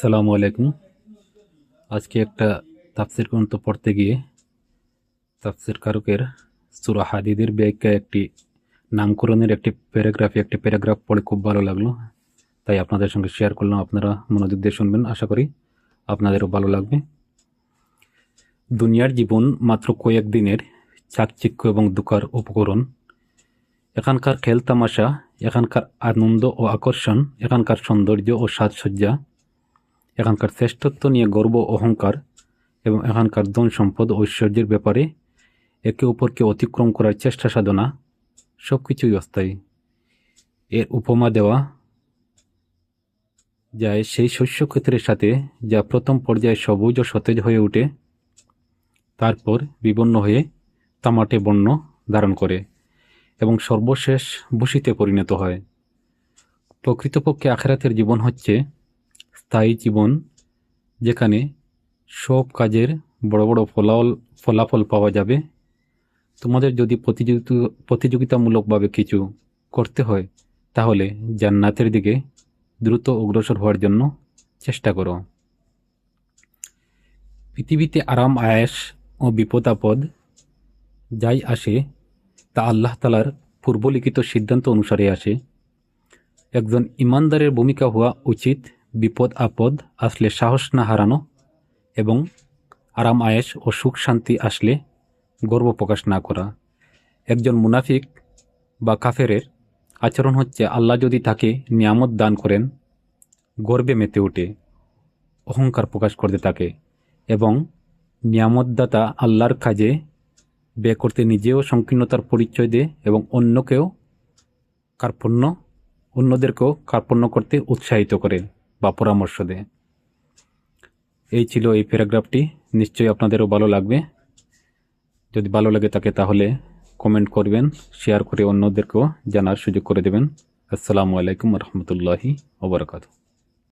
আসসালামু আলাইকুম। আজকে একটা তাফসির গ্রন্থ পড়তে গিয়ে তাফসির কারকের সূরা হাদীদের ব্যাখ্যা একটি নামকরণের একটি প্যারাগ্রাফ পড়ে খুব ভালো লাগলো, তাই আপনাদের সঙ্গে শেয়ার করলাম। আপনারা মনোযোগ দিয়ে শুনবেন, আশা করি আপনাদেরও ভালো লাগবে। দুনিয়ার জীবন মাত্র কয়েক দিনের চাকচিক্য এবং দুঃখের উপকরণ। এখানকার খেল তামাশা, এখানকার আনন্দ ও আকর্ষণ, এখানকার সৌন্দর্য ও সাজসজ্জা, এখানকার শ্রেষ্ঠত্ব নিয়ে গর্ব অহংকার এবং এখানকার ধন সম্পদ ও ঐশ্বর্যের ব্যাপারে একে অপরকে অতিক্রম করার চেষ্টা সাধনা, সব কিছুই অস্থায়ী। এর উপমা দেওয়া যায় সেই শস্যক্ষেত্রের সাথে, যা প্রথম পর্যায়ে সবুজ ও সতেজ হয়ে ওঠে, তারপর বিবর্ণ হয়ে তামাটে বর্ণ ধারণ করে এবং সর্বশেষ ভূষিতে পরিণত হয়। প্রকৃতপক্ষে আখিরাতের জীবন হচ্ছে স্থায়ী জীবন, যেখানে সব কাজের বড় বড় ফলাফল পাওয়া যাবে। তোমাদের যদি প্রতিযোগিতামূলকভাবে কিছু করতে হয়, তাহলে জান্নাতের দিকে দ্রুত অগ্রসর হওয়ার জন্য চেষ্টা করো। পৃথিবীতে আরাম আয়েশ ও বিপদ আপদ যাই আসে, তা আল্লাহ তাআলার পূর্বলিখিত সিদ্ধান্ত অনুসারে আসে। একজন ইমানদারের ভূমিকা হওয়া উচিত বিপদ আপদ আসলে সাহস না হারানো এবং আরাম আয়েশ ও সুখ শান্তি আসলে গর্ব প্রকাশ না করা। একজন মুনাফিক বা কাফেরের আচরণ হচ্ছে, আল্লাহ যদি তাকে নিয়ামত দান করেন, গর্বে মেতে ওঠে, অহংকার প্রকাশ করতে থাকে এবং নিয়ামতদাতা আল্লাহর কাজে ব্যয় করতে নিজেও সংকীর্ণতার পরিচয় দেয় এবং অন্যদেরকেও কার্পণ্য করতে উৎসাহিত করে বা পরামর্শ দেয়। এই ছিল এই প্যারাগ্রাফটি। নিশ্চয়ই আপনাদেরও ভালো লাগবে। যদি ভালো লাগে থাকে তাহলে কমেন্ট করবেন, শেয়ার করে অন্যদেরকেও জানার সুযোগ করে দেবেন। আসসালামু আলাইকুম রহমতুল্লাহি ওয়া বারাকাতুহু।